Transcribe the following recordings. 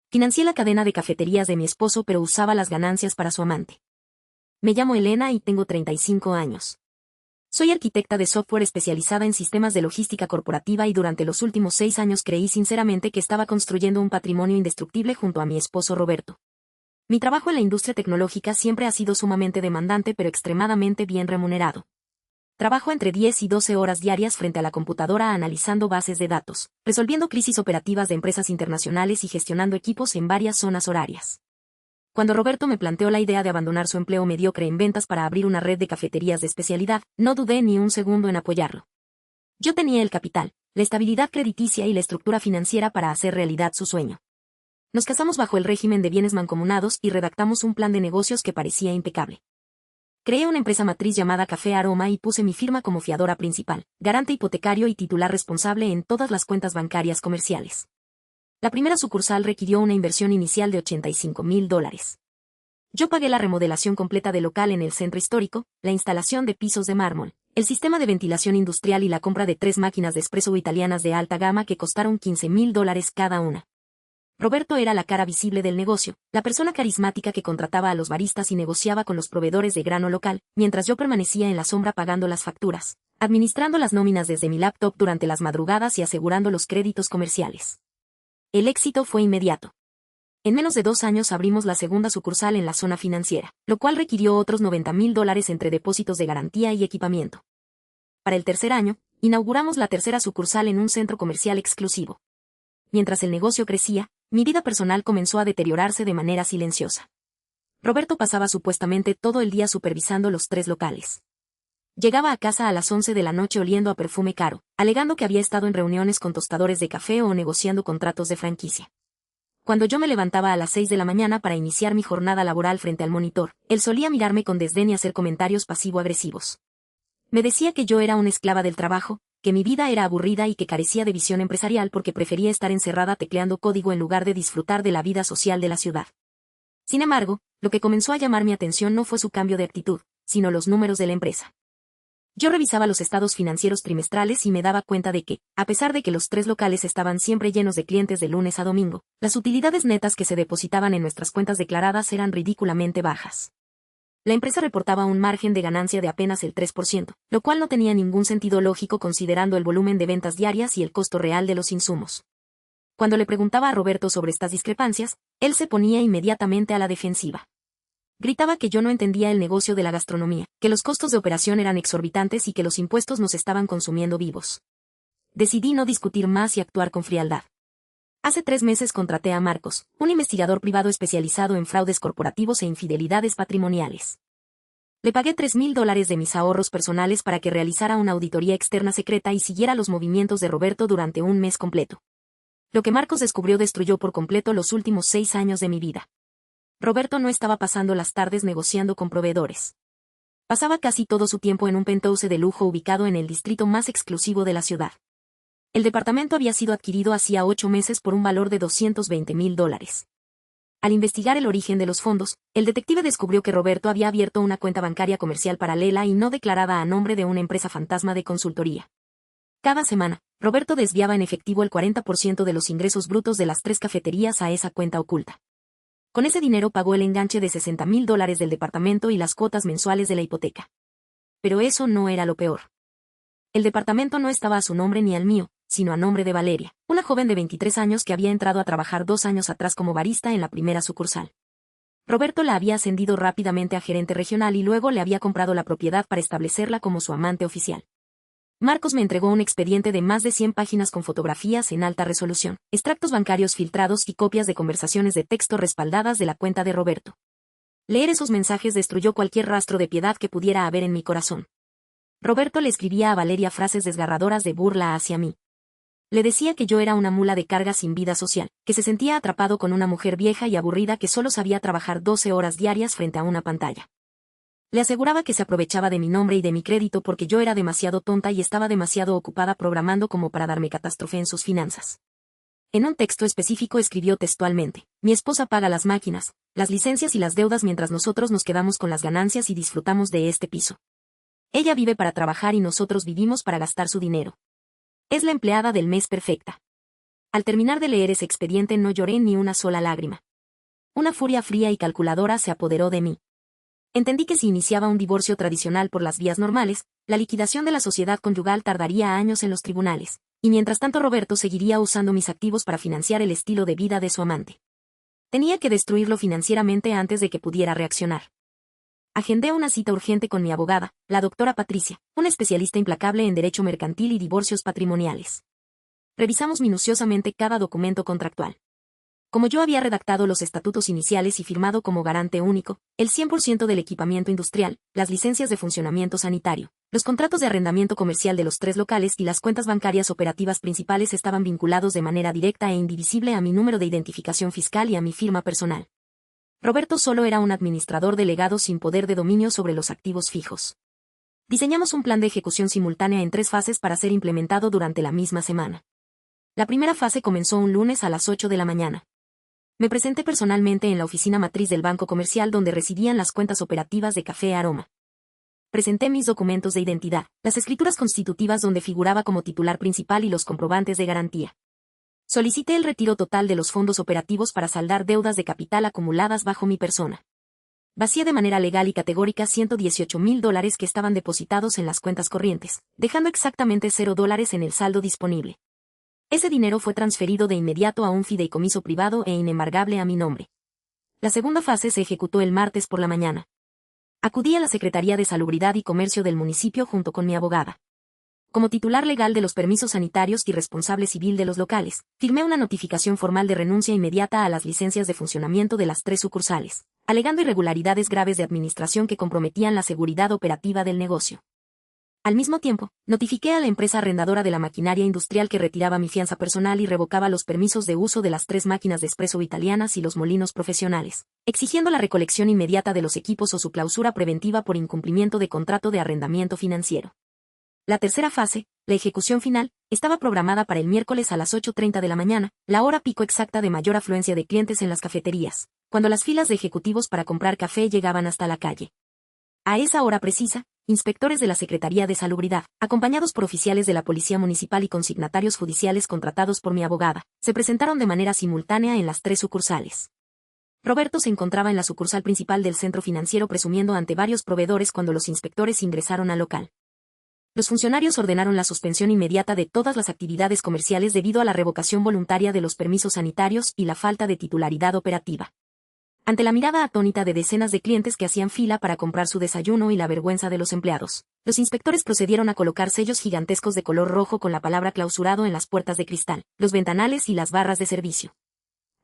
Financié la cadena de cafeterías de mi esposo, pero usaba las ganancias para su amante. Me llamo Elena y tengo 35 años. Soy arquitecta de software especializada en sistemas de logística corporativa y durante los últimos 6 años creí sinceramente que estaba construyendo un patrimonio indestructible junto a mi esposo Roberto. Mi trabajo en la industria tecnológica siempre ha sido sumamente demandante pero extremadamente bien remunerado. Trabajo entre 10 y 12 horas diarias frente a la computadora analizando bases de datos, resolviendo crisis operativas de empresas internacionales y gestionando equipos en varias zonas horarias. Cuando Roberto me planteó la idea de abandonar su empleo mediocre en ventas para abrir una red de cafeterías de especialidad, no dudé ni un segundo en apoyarlo. Yo tenía el capital, la estabilidad crediticia y la estructura financiera para hacer realidad su sueño. Nos casamos bajo el régimen de bienes mancomunados y redactamos un plan de negocios que parecía impecable. Creé una empresa matriz llamada Café Aroma y puse mi firma como fiadora principal, garante hipotecario y titular responsable en todas las cuentas bancarias comerciales. La primera sucursal requirió una inversión inicial de $85,000. Yo pagué la remodelación completa del local en el centro histórico, la instalación de pisos de mármol, el sistema de ventilación industrial y la compra de 3 máquinas de espresso italianas de alta gama que costaron $15,000 cada una. Roberto era la cara visible del negocio, la persona carismática que contrataba a los baristas y negociaba con los proveedores de grano local, mientras yo permanecía en la sombra pagando las facturas, administrando las nóminas desde mi laptop durante las madrugadas y asegurando los créditos comerciales. El éxito fue inmediato. En menos de 2 años abrimos la segunda sucursal en la zona financiera, lo cual requirió otros $90,000 entre depósitos de garantía y equipamiento. Para el tercer año, inauguramos la tercera sucursal en un centro comercial exclusivo. Mientras el negocio crecía, mi vida personal comenzó a deteriorarse de manera silenciosa. Roberto pasaba supuestamente todo el día supervisando los 3 locales. Llegaba a casa a las 11 de la noche oliendo a perfume caro, alegando que había estado en reuniones con tostadores de café o negociando contratos de franquicia. Cuando yo me levantaba a las 6 de la mañana para iniciar mi jornada laboral frente al monitor, él solía mirarme con desdén y hacer comentarios pasivo-agresivos. Me decía que yo era una esclava del trabajo, que mi vida era aburrida y que carecía de visión empresarial porque prefería estar encerrada tecleando código en lugar de disfrutar de la vida social de la ciudad. Sin embargo, lo que comenzó a llamar mi atención no fue su cambio de actitud, sino los números de la empresa. Yo revisaba los estados financieros trimestrales y me daba cuenta de que, a pesar de que los 3 locales estaban siempre llenos de clientes de lunes a domingo, las utilidades netas que se depositaban en nuestras cuentas declaradas eran ridículamente bajas. La empresa reportaba un margen de ganancia de apenas el 3%, lo cual no tenía ningún sentido lógico considerando el volumen de ventas diarias y el costo real de los insumos. Cuando le preguntaba a Roberto sobre estas discrepancias, él se ponía inmediatamente a la defensiva. Gritaba que yo no entendía el negocio de la gastronomía, que los costos de operación eran exorbitantes y que los impuestos nos estaban consumiendo vivos. Decidí no discutir más y actuar con frialdad. Hace 3 meses contraté a Marcos, un investigador privado especializado en fraudes corporativos e infidelidades patrimoniales. Le pagué $3,000 de mis ahorros personales para que realizara una auditoría externa secreta y siguiera los movimientos de Roberto durante un mes completo. Lo que Marcos descubrió destruyó por completo los últimos 6 años de mi vida. Roberto no estaba pasando las tardes negociando con proveedores. Pasaba casi todo su tiempo en un penthouse de lujo ubicado en el distrito más exclusivo de la ciudad. El departamento había sido adquirido hacía 8 meses por un valor de $220,000. Al investigar el origen de los fondos, el detective descubrió que Roberto había abierto una cuenta bancaria comercial paralela y no declarada a nombre de una empresa fantasma de consultoría. Cada semana, Roberto desviaba en efectivo el 40% de los ingresos brutos de las 3 cafeterías a esa cuenta oculta. Con ese dinero pagó el enganche de $60,000 del departamento y las cuotas mensuales de la hipoteca. Pero eso no era lo peor. El departamento no estaba a su nombre ni al mío, sino a nombre de Valeria, una joven de 23 años que había entrado a trabajar 2 años atrás como barista en la primera sucursal. Roberto la había ascendido rápidamente a gerente regional y luego le había comprado la propiedad para establecerla como su amante oficial. Marcos me entregó un expediente de más de 100 páginas con fotografías en alta resolución, extractos bancarios filtrados y copias de conversaciones de texto respaldadas de la cuenta de Roberto. Leer esos mensajes destruyó cualquier rastro de piedad que pudiera haber en mi corazón. Roberto le escribía a Valeria frases desgarradoras de burla hacia mí. Le decía que yo era una mula de carga sin vida social, que se sentía atrapado con una mujer vieja y aburrida que solo sabía trabajar 12 horas diarias frente a una pantalla. Le aseguraba que se aprovechaba de mi nombre y de mi crédito porque yo era demasiado tonta y estaba demasiado ocupada programando como para darme catástrofe en sus finanzas. En un texto específico escribió textualmente: mi esposa paga las máquinas, las licencias y las deudas mientras nosotros nos quedamos con las ganancias y disfrutamos de este piso. Ella vive para trabajar y nosotros vivimos para gastar su dinero. Es la empleada del mes perfecta. Al terminar de leer ese expediente no lloré ni una sola lágrima. Una furia fría y calculadora se apoderó de mí. Entendí que si iniciaba un divorcio tradicional por las vías normales, la liquidación de la sociedad conyugal tardaría años en los tribunales, y mientras tanto Roberto seguiría usando mis activos para financiar el estilo de vida de su amante. Tenía que destruirlo financieramente antes de que pudiera reaccionar. Agendé una cita urgente con mi abogada, la doctora Patricia, una especialista implacable en derecho mercantil y divorcios patrimoniales. Revisamos minuciosamente cada documento contractual. Como yo había redactado los estatutos iniciales y firmado como garante único, el 100% del equipamiento industrial, las licencias de funcionamiento sanitario, los contratos de arrendamiento comercial de los 3 locales y las cuentas bancarias operativas principales estaban vinculados de manera directa e indivisible a mi número de identificación fiscal y a mi firma personal. Roberto solo era un administrador delegado sin poder de dominio sobre los activos fijos. Diseñamos un plan de ejecución simultánea en 3 fases para ser implementado durante la misma semana. La primera fase comenzó un lunes a las 8 de la mañana. Me presenté personalmente en la oficina matriz del banco comercial donde residían las cuentas operativas de Café Aroma. Presenté mis documentos de identidad, las escrituras constitutivas donde figuraba como titular principal y los comprobantes de garantía. Solicité el retiro total de los fondos operativos para saldar deudas de capital acumuladas bajo mi persona. Vacié de manera legal y categórica $118,000 que estaban depositados en las cuentas corrientes, dejando exactamente $0 en el saldo disponible. Ese dinero fue transferido de inmediato a un fideicomiso privado e inembargable a mi nombre. La segunda fase se ejecutó el martes por la mañana. Acudí a la Secretaría de Salubridad y Comercio del municipio junto con mi abogada. Como titular legal de los permisos sanitarios y responsable civil de los locales, firmé una notificación formal de renuncia inmediata a las licencias de funcionamiento de las 3 sucursales, alegando irregularidades graves de administración que comprometían la seguridad operativa del negocio. Al mismo tiempo, notifiqué a la empresa arrendadora de la maquinaria industrial que retiraba mi fianza personal y revocaba los permisos de uso de las 3 máquinas de espresso italianas y los molinos profesionales, exigiendo la recolección inmediata de los equipos o su clausura preventiva por incumplimiento de contrato de arrendamiento financiero. La tercera fase, la ejecución final, estaba programada para el miércoles a las 8:30 de la mañana, la hora pico exacta de mayor afluencia de clientes en las cafeterías, cuando las filas de ejecutivos para comprar café llegaban hasta la calle. A esa hora precisa, inspectores de la Secretaría de Salubridad, acompañados por oficiales de la Policía Municipal y consignatarios judiciales contratados por mi abogada, se presentaron de manera simultánea en las 3 sucursales. Roberto se encontraba en la sucursal principal del centro financiero presumiendo ante varios proveedores cuando los inspectores ingresaron al local. Los funcionarios ordenaron la suspensión inmediata de todas las actividades comerciales debido a la revocación voluntaria de los permisos sanitarios y la falta de titularidad operativa. Ante la mirada atónita de decenas de clientes que hacían fila para comprar su desayuno y la vergüenza de los empleados, los inspectores procedieron a colocar sellos gigantescos de color rojo con la palabra clausurado en las puertas de cristal, los ventanales y las barras de servicio.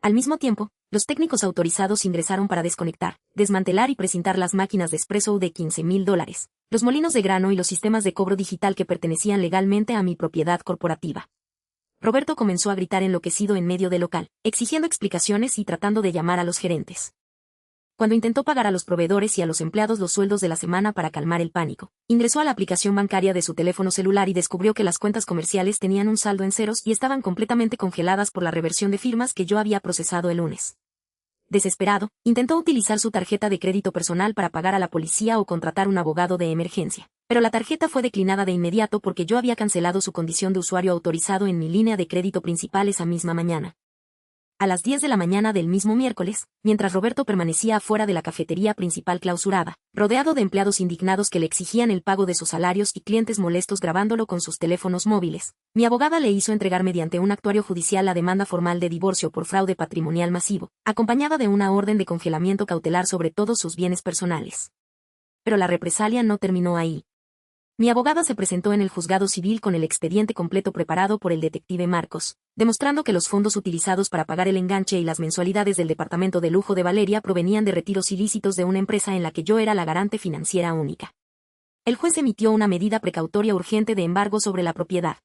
Al mismo tiempo, los técnicos autorizados ingresaron para desconectar, desmantelar y precintar las máquinas de espresso de $15,000, los molinos de grano y los sistemas de cobro digital que pertenecían legalmente a mi propiedad corporativa. Roberto comenzó a gritar enloquecido en medio del local, exigiendo explicaciones y tratando de llamar a los gerentes. Cuando intentó pagar a los proveedores y a los empleados los sueldos de la semana para calmar el pánico, ingresó a la aplicación bancaria de su teléfono celular y descubrió que las cuentas comerciales tenían un saldo en ceros y estaban completamente congeladas por la reversión de firmas que yo había procesado el lunes. Desesperado, intentó utilizar su tarjeta de crédito personal para pagar a la policía o contratar un abogado de emergencia, pero la tarjeta fue declinada de inmediato porque yo había cancelado su condición de usuario autorizado en mi línea de crédito principal esa misma mañana. A las 10 de la mañana del mismo miércoles, mientras Roberto permanecía afuera de la cafetería principal clausurada, rodeado de empleados indignados que le exigían el pago de sus salarios y clientes molestos grabándolo con sus teléfonos móviles, mi abogada le hizo entregar mediante un actuario judicial la demanda formal de divorcio por fraude patrimonial masivo, acompañada de una orden de congelamiento cautelar sobre todos sus bienes personales. Pero la represalia no terminó ahí. Mi abogada se presentó en el juzgado civil con el expediente completo preparado por el detective Marcos, demostrando que los fondos utilizados para pagar el enganche y las mensualidades del departamento de lujo de Valeria provenían de retiros ilícitos de una empresa en la que yo era la garante financiera única. El juez emitió una medida precautoria urgente de embargo sobre la propiedad.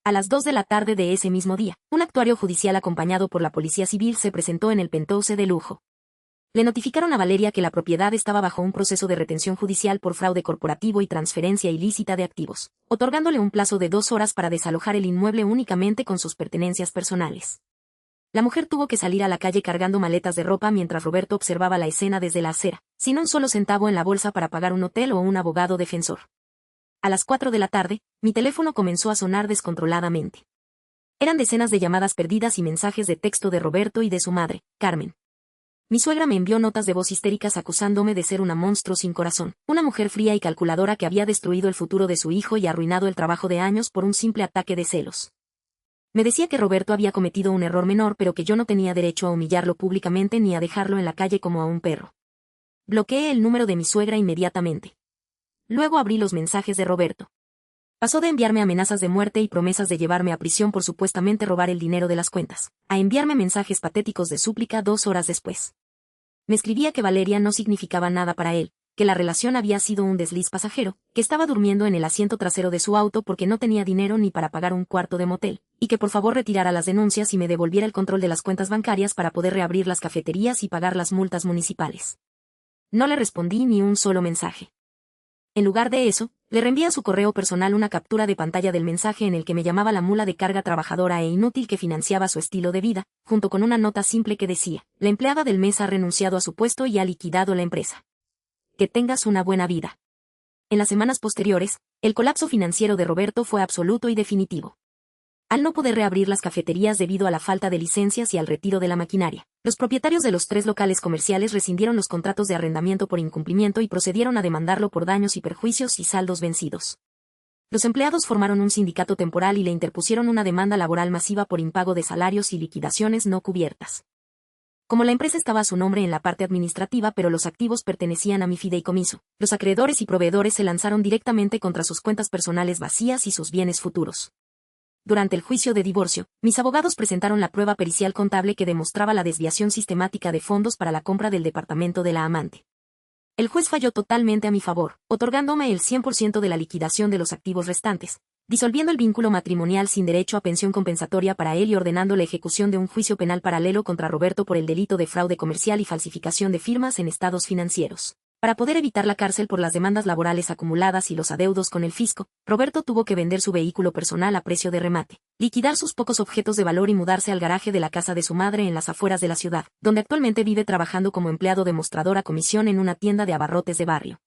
A las 2 de la tarde de ese mismo día, un actuario judicial acompañado por la policía civil se presentó en el penthouse de lujo. Le notificaron a Valeria que la propiedad estaba bajo un proceso de retención judicial por fraude corporativo y transferencia ilícita de activos, otorgándole un plazo de 2 horas para desalojar el inmueble únicamente con sus pertenencias personales. La mujer tuvo que salir a la calle cargando maletas de ropa mientras Roberto observaba la escena desde la acera, sin un solo centavo en la bolsa para pagar un hotel o un abogado defensor. A las 4 de la tarde, mi teléfono comenzó a sonar descontroladamente. Eran decenas de llamadas perdidas y mensajes de texto de Roberto y de su madre, Carmen. Mi suegra me envió notas de voz histéricas acusándome de ser una monstruo sin corazón, una mujer fría y calculadora que había destruido el futuro de su hijo y arruinado el trabajo de años por un simple ataque de celos. Me decía que Roberto había cometido un error menor pero que yo no tenía derecho a humillarlo públicamente ni a dejarlo en la calle como a un perro. Bloqueé el número de mi suegra inmediatamente. Luego abrí los mensajes de Roberto. Pasó de enviarme amenazas de muerte y promesas de llevarme a prisión por supuestamente robar el dinero de las cuentas, a enviarme mensajes patéticos de súplica 2 horas después. Me escribía que Valeria no significaba nada para él, que la relación había sido un desliz pasajero, que estaba durmiendo en el asiento trasero de su auto porque no tenía dinero ni para pagar un cuarto de motel, y que por favor retirara las denuncias y me devolviera el control de las cuentas bancarias para poder reabrir las cafeterías y pagar las multas municipales. No le respondí ni un solo mensaje. En lugar de eso, le reenvié a su correo personal una captura de pantalla del mensaje en el que me llamaba la mula de carga trabajadora e inútil que financiaba su estilo de vida, junto con una nota simple que decía: la empleada del mes ha renunciado a su puesto y ha liquidado la empresa. Que tengas una buena vida. En las semanas posteriores, el colapso financiero de Roberto fue absoluto y definitivo. Al no poder reabrir las cafeterías debido a la falta de licencias y al retiro de la maquinaria, los propietarios de los 3 locales comerciales rescindieron los contratos de arrendamiento por incumplimiento y procedieron a demandarlo por daños y perjuicios y saldos vencidos. Los empleados formaron un sindicato temporal y le interpusieron una demanda laboral masiva por impago de salarios y liquidaciones no cubiertas. Como la empresa estaba a su nombre en la parte administrativa pero los activos pertenecían a mi fideicomiso, los acreedores y proveedores se lanzaron directamente contra sus cuentas personales vacías y sus bienes futuros. Durante el juicio de divorcio, mis abogados presentaron la prueba pericial contable que demostraba la desviación sistemática de fondos para la compra del departamento de la amante. El juez falló totalmente a mi favor, otorgándome el 100% de la liquidación de los activos restantes, disolviendo el vínculo matrimonial sin derecho a pensión compensatoria para él y ordenando la ejecución de un juicio penal paralelo contra Roberto por el delito de fraude comercial y falsificación de firmas en estados financieros. Para poder evitar la cárcel por las demandas laborales acumuladas y los adeudos con el fisco, Roberto tuvo que vender su vehículo personal a precio de remate, liquidar sus pocos objetos de valor y mudarse al garaje de la casa de su madre en las afueras de la ciudad, donde actualmente vive trabajando como empleado demostrador a comisión en una tienda de abarrotes de barrio.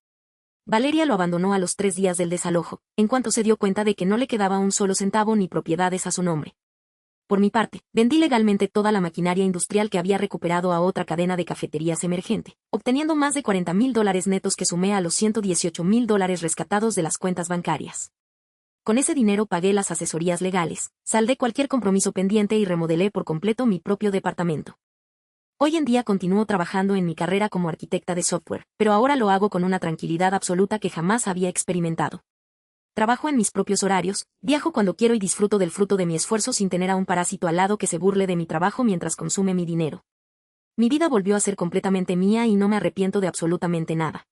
Valeria lo abandonó a los 3 días del desalojo, en cuanto se dio cuenta de que no le quedaba un solo centavo ni propiedades a su nombre. Por mi parte, vendí legalmente toda la maquinaria industrial que había recuperado a otra cadena de cafeterías emergente, obteniendo más de $40,000 netos que sumé a los $118,000 rescatados de las cuentas bancarias. Con ese dinero pagué las asesorías legales, saldé cualquier compromiso pendiente y remodelé por completo mi propio departamento. Hoy en día continúo trabajando en mi carrera como arquitecta de software, pero ahora lo hago con una tranquilidad absoluta que jamás había experimentado. Trabajo en mis propios horarios, viajo cuando quiero y disfruto del fruto de mi esfuerzo sin tener a un parásito al lado que se burle de mi trabajo mientras consume mi dinero. Mi vida volvió a ser completamente mía y no me arrepiento de absolutamente nada.